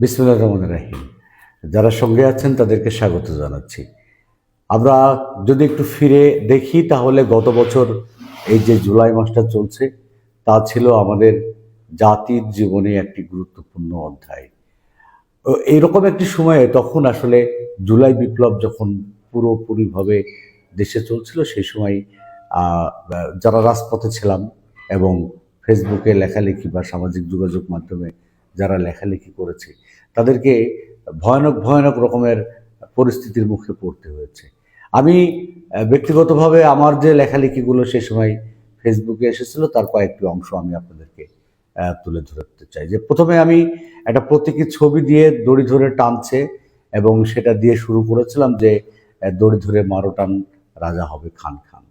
বিসমিল্লাহির রহমানির রহিম। যারা সঙ্গে আছেন তাদেরকে স্বাগত জানাচ্ছি। আমরা যদি একটু ফিরে দেখি তাহলে গত বছর এই যে জুলাই মাসটা চলছে তা ছিল আমাদের জাতির জীবনে একটি গুরুত্বপূর্ণ অধ্যায়। এইরকম একটি সময়ে তখন আসলে জুলাই বিপ্লব যখন পুরোপুরিভাবে দেশে চলছিল সেই সময় যারা রাজপথে ছিলাম এবং ফেসবুকে লেখালেখি বা সামাজিক যোগাযোগ মাধ্যমে যারা লেখালেখি করেছে তাদেরকে ভয়ানক ভয়ানক রকমের পরিস্থিতির মুখে পড়তে হয়েছে। আমি ব্যক্তিগতভাবে আমার যে লেখালেখিগুলো সে সময় ফেসবুকে এসেছিল তার কয়েকটি অংশ আমি আপনাদেরকে তুলে ধরতে চাই। যে প্রথমে আমি একটা প্রতীকী ছবি দিয়ে দড়ি ধরে টানছে এবং সেটা দিয়ে শুরু করেছিলাম যে দড়ি ধরে মারো টান রাজা হবে খান খান।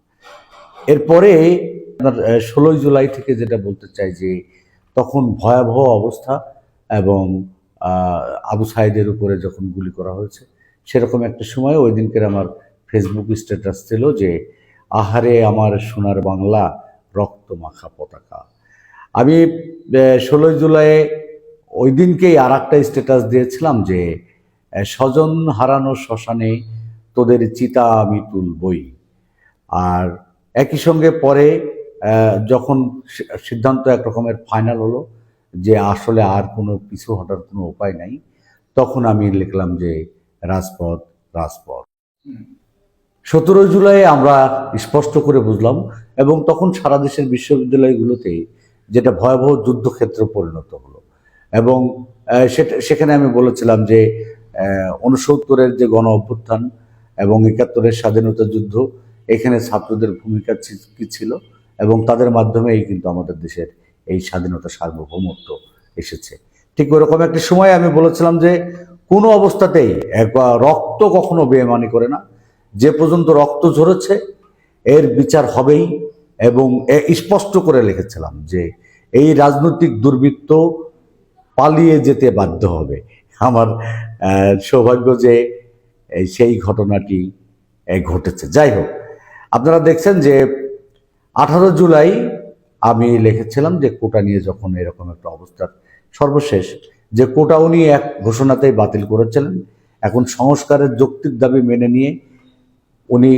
এরপরে আপনার 16ই জুলাই থেকে যেটা বলতে চাই যে তখন ভয়াবহ অবস্থা এবং আবু সাইদের উপরে যখন গুলি করা হয়েছে সেরকম একটা সময় ওই দিনকের আমার ফেসবুক স্ট্যাটাস ছিল যে আহারে আমার সোনার বাংলা রক্ত মাখা পতাকা। আমি 16ই জুলাই ওই দিনকেই আর একটা স্ট্যাটাস দিয়েছিলাম যে স্বজন হারানো শ্মশানে তোদের চিতা আমি তুলবই। আর একই সঙ্গে পরে যখন সিদ্ধান্ত একরকমের ফাইনাল হলো যে আসলে আর কোনো পিছু হটার কোনো উপায় নাই, তখন আমি লিখলাম যে রাজপথ রাজপথ। 17 জুলাই আমরা স্পষ্ট করে বুঝলাম এবং তখন সারা দেশের বিশ্ববিদ্যালয়গুলোতে যেটা ভয়াবহ যুদ্ধক্ষেত্রে পরিণত হলো এবং সেখানে আমি বলেছিলাম যে 69-এর যে গণ অভ্যুত্থান এবং 71-এর স্বাধীনতা যুদ্ধ, এখানে ছাত্রদের ভূমিকা কি ছিল এবং তাদের মাধ্যমেই কিন্তু আমাদের দেশের এই স্বাধীনতা সার্বভৌমত্ব এসেছে। ঠিক ওরকম একটি সময় আমি বলেছিলাম যে কোনো অবস্থাতেই রক্ত কখনো বেইমানি করে না, যে পর্যন্ত রক্ত ঝরেছে এর বিচার হবেই এবং স্পষ্ট করে লিখেছিলাম যে এই রাজনৈতিক দুর্বৃত্ত পালিয়ে যেতে বাধ্য হবে। আমার সৌভাগ্য যে সেই ঘটনাটি ঘটেছে। যাই হোক, আপনারা দেখছেন যে 18 জুলাই আমি লিখেছিলাম যে কোটা নিয়ে যখন এরকম একটা অবস্থার সর্বশেষ যে কোটা উনি এক ঘোষণাতেই বাতিল করেছিলেন, এখন সংস্কারের যৌক্তিক দাবি মেনে নিয়ে উনি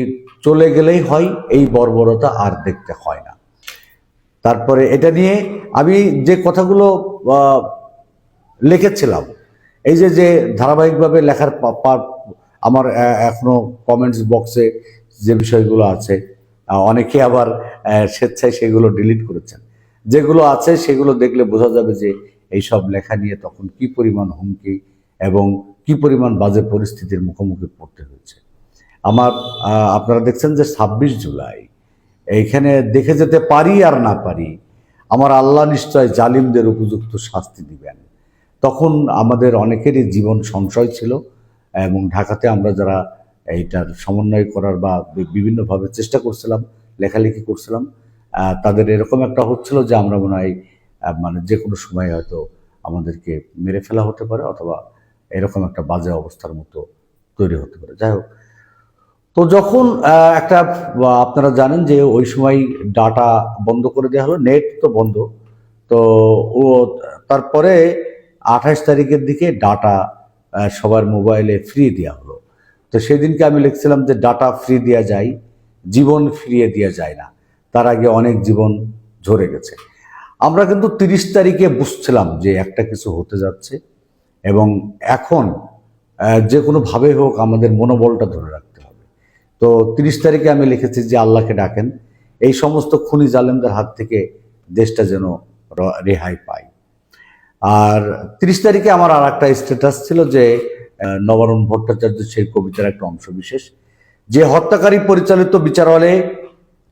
চলে গেলেই হয়, এই বর্বরতা আর দেখতে হয় না। তারপরে এটা নিয়ে আমি যে কথাগুলো লিখেছিলাম, এই যে ধারাবাহিকভাবে লেখার আমার এখনো কমেন্টস বক্সে যে বিষয়গুলো আছে, অনেকে আবার স্বেচ্ছায় সেগুলো ডিলিট করেছেন। যেগুলো আছে সেগুলো দেখলে বোঝা যাবে যে এইসব লেখা নিয়ে তখন কি পরিমাণ হুমকি এবং কি পরিমাণ বাজে পরিস্থিতির মুখোমুখি পড়তে হয়েছে আমার। আপনারা দেখছেন যে 26 জুলাই এইখানে দেখে যেতে পারি আর না পারি, আমার আল্লাহ নিশ্চয় জালিমদের উপযুক্ত শাস্তি দিবেন। তখন আমাদের অনেকেরই জীবন সংশয় ছিল এবং ঢাকাতে আমরা যারা এইটার সমন্বয় করার বা বিভিন্নভাবে চেষ্টা করছিলাম, লেখালেখি করছিলাম, তাদের এরকম একটা হচ্ছিল যে আমরা মনে হয় মানে যে কোনো সময় হয়তো আমাদেরকে মেরে ফেলা হতে পারে অথবা এরকম একটা বাজে অবস্থার মতো তৈরি হতে পারে। যাই হোক, তো যখন একটা আপনারা জানেন যে ওই সময় ডাটা বন্ধ করে দেওয়া হলো, নেট তো বন্ধ, তো ও তারপরে 28 তারিখের দিকে ডাটা সবার মোবাইলে ফ্রি দেওয়া হলো। তো সেদিনকে আমি লিখছিলাম যে ডাটা ফ্রি দেওয়া যায়, জীবন ফিরিয়ে দেওয়া যায় না, তার আগে অনেক জীবন ঝরে গেছে। আমরা কিন্তু 30 তারিখে বুঝছিলাম যে একটা কিছু হতে যাচ্ছে এবং এখন যে কোনোভাবে হোক আমাদের মনোবলটা ধরে রাখতে হবে। তো 30 তারিখে আমি লিখেছি যে আল্লাহকে ডাকেন এই সমস্ত খুনি জালেমদের হাত থেকে দেশটা যেন রেহাই পায়। আর 30 তারিখে আমার আর একটা স্ট্যাটাস ছিল যে নবারুণ ভট্টাচার্য সেই কবিতার একটা অংশ বিশেষ, যে হত্যাকারী পরিচালিত বিচারালয়ে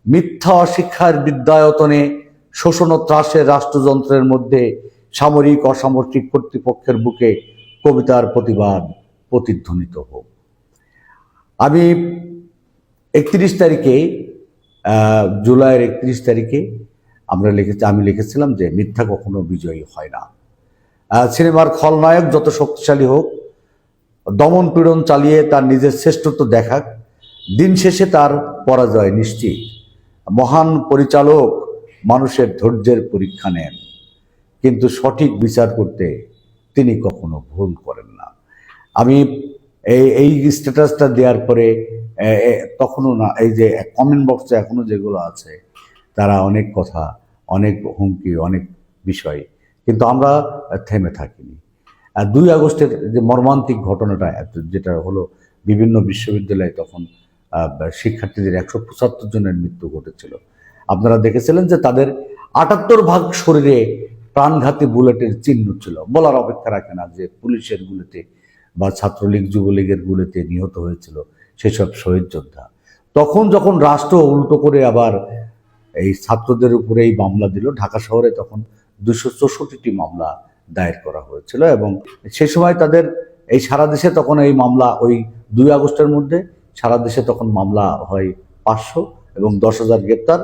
মিথ্যা অশিক্ষার বিদ্যায়তনে শোষণ ও ত্রাসের রাষ্ট্রযন্ত্রের মধ্যে সামরিক অসামরিক কর্তৃপক্ষের বুকে কবিতার প্রতিবাদ প্রতিধ্বনিত হোক। আমি 31 তারিখে জুলাইয়ের 31 তারিখে আমি লিখেছিলাম যে মিথ্যা কখনো বিজয়ী হয় না। সিনেমার খলনায়ক যত শক্তিশালী হোক, দমন পীড়ন চালিয়ে তার নিজের শ্রেষ্ঠত্ব দেখাক, দিন শেষে তার পরাজয় নিশ্চিত। মহান পরিচালক মানুষের ধৈর্যের পরীক্ষা নেন, কিন্তু সঠিক বিচার করতে তিনি কখনো ভুল করেন না। আমি এই স্ট্যাটাসটা দেওয়ার পরে তখনও না, এই যে কমেন্ট বক্সে এখনো যেগুলো আছে, তারা অনেক কথা, অনেক হুমকি, অনেক বিষয়, কিন্তু আমরা থেমে থাকিনি। 2 আগস্টের যে মর্মান্তিক ঘটনাটা, যেটা হলো বিভিন্ন বিশ্ববিদ্যালয়ে তখন শিক্ষার্থীদের 175 জনের মৃত্যু ঘটেছিল। আপনারা দেখেছিলেন যে তাদের 78 ভাগ শরীরে প্রাণঘাতী বুলেটের চিহ্ন ছিল। বলার অপেক্ষা রাখে না যে পুলিশের গুলিতে বা ছাত্রলীগ যুবলীগের গুলিতে নিহত হয়েছিল সেসব শহীদ যোদ্ধা। তখন যখন রাষ্ট্র উল্টো করে আবার এই ছাত্রদের উপরে এই মামলা দিল, ঢাকা শহরে তখন 264টি মামলা দায়ের করা হয়েছিল, এবং সে সময় তাদের এই সারা দেশে তখন এই মামলা, ওই 2 আগস্টের মধ্যে সারা দেশে তখন মামলা হয় 500 এবং 10,000 গ্রেপ্তার।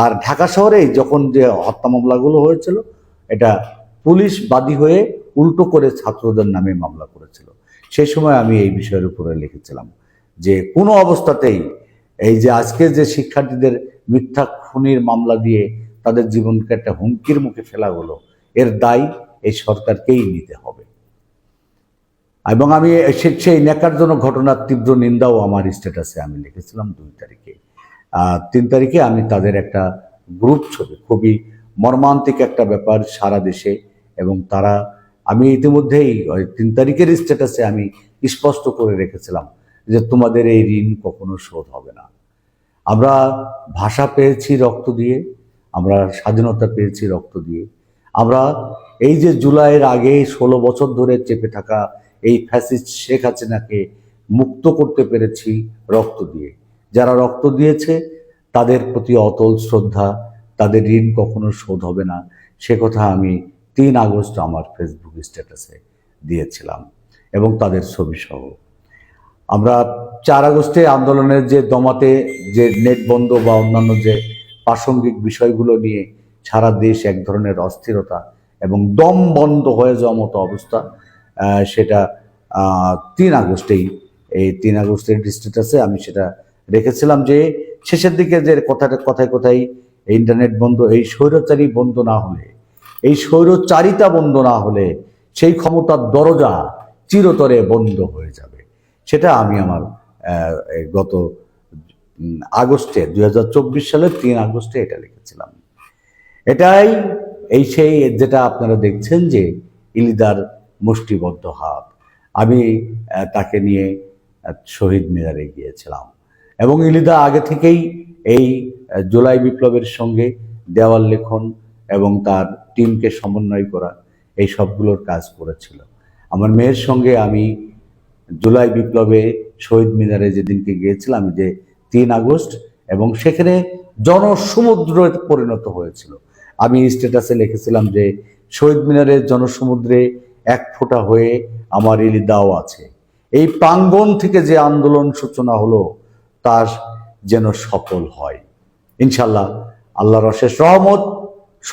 আর ঢাকা শহরে যখন যে হত্যা মামলাগুলো হয়েছিল, এটা পুলিশ বাদী হয়ে উল্টো করে ছাত্রদের নামে মামলা করেছিল। সেই সময় আমি এই বিষয়ের উপরে লিখেছিলাম যে কোনো অবস্থাতেই এই যে আজকে যে শিক্ষার্থীদের মিথ্যা খুনির মামলা দিয়ে তাদের জীবনকে একটা হুমকির মুখে ফেলা হলো, এর দায় এই সরকারকেই নিতে হবে। এবং আমি সেই ন্যাক্কারজনক ঘটনার তীব্র নিন্দাও আমার স্ট্যাটাসে আমি লিখেছিলাম 2 তারিখে। 3 তারিখে আমি তাদের একটা গ্রুপ ছবি, খুবই মর্মান্তিক একটা ব্যাপার সারা দেশে, এবং তারা, আমি ইতিমধ্যেই 3 তারিখের স্ট্যাটাসে আমি স্পষ্ট করে রেখেছিলাম যে তোমাদের এই ঋণ কখনো শোধ হবে না। আমরা ভাষা পেয়েছি রক্ত দিয়ে, আমরা স্বাধীনতা পেয়েছি রক্ত দিয়ে, আমরা এই যে জুলাইয়ের আগে 16 বছর ধরে চেপে থাকা এই ফ্যাসিস্ট শেখ হাসিনাকে মুক্ত করতে পেরেছি রক্ত দিয়ে। যারা রক্ত দিয়েছে তাদের প্রতি অতল শ্রদ্ধা, তাদের ঋণ কখনো শোধ হবে না, সে কথা আমি 3 আগস্ট আমার ফেসবুক স্ট্যাটাসে দিয়েছিলাম, এবং তাদের ছবি সহ। আমরা 4 আগস্টে আন্দোলনের যে দমাতে যে নেট বন্ধ বা অন্যান্য যে প্রাসঙ্গিক বিষয়গুলো নিয়ে সারা দেশ এক ধরনের অস্থিরতা এবং দম বন্ধ হয়ে যাওয়ার মতো অবস্থা, সেটা 3 আগস্টেই, এই 3 আগস্টের স্ট্যাটাসে আমি সেটা রেখেছিলাম যে শেষের দিকে যে কথায় কথায় ইন্টারনেট বন্ধ, এই স্বৈরাচারী বন্ধ না হলে, এই স্বৈরচারিতা বন্ধ না হলে সেই ক্ষমতার দরজা চিরতরে বন্ধ হয়ে যাবে। সেটা আমি আমার গত আগস্টে 2024 সালের 3 আগস্টে এটা লিখেছিলাম। এটাই সেই যেটা আপনারা দেখছেন যে ইলিদার মুষ্টিবদ্ধ হাত। আমি তাকে নিয়ে শহীদ মিনারে গিয়েছিলাম, এবং ইলিদা আগে থেকেই এই জুলাই বিপ্লবের সঙ্গে দেওয়াল লেখন এবং তার টিমকে সমন্বয় করা, এই সবগুলোর কাজ করেছিল। আমার মেয়ের সঙ্গে আমি জুলাই বিপ্লবে শহীদ মিনারে যেদিনকে গিয়েছিলাম, যে 3 আগস্ট, এবং সেখানে জনসমুদ্রে পরিণত হয়েছিল। আমি স্ট্যাটাসে লিখেছিলাম যে শহীদ মিনারের জনসমুদ্রে 1 ফোঁটা হয়ে আমার ইলিদাও আছে। এই প্রাঙ্গণ থেকে যে আন্দোলন সূচনা হলো তার যেন সফল হয় ইনশাল্লাহ। আল্লাহর অশেষ রহমত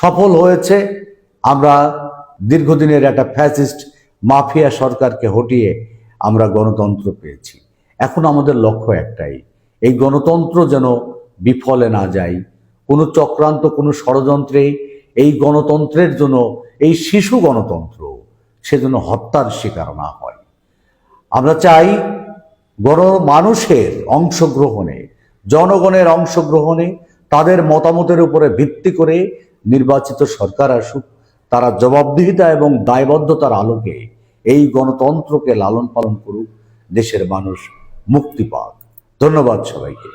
সফল হয়েছে। আমরা দীর্ঘদিনের একটা ফ্যাসিস্ট মাফিয়া সরকারকে হটিয়ে আমরা গণতন্ত্র পেয়েছি। এখন আমাদের লক্ষ্য একটাই, এই গণতন্ত্র যেন বিফলে না যায়। কোনো চক্রান্ত, কোনো ষড়যন্ত্রে এই গণতন্ত্রের জন্য, এই শিশু গণতন্ত্র, সেজন্য হত্যার শিকার না হয়। আমরা চাই মানুষের অংশগ্রহণে, জনগণের অংশগ্রহণে, তাদের মতামতের উপরে ভিত্তি করে নির্বাচিত সরকার আসুক। তারা জবাবদিহিতা এবং দায়বদ্ধতার আলোকে এই গণতন্ত্রকে লালন পালন করুক, দেশের মানুষ মুক্তি পাক। ধন্যবাদ সবাইকে।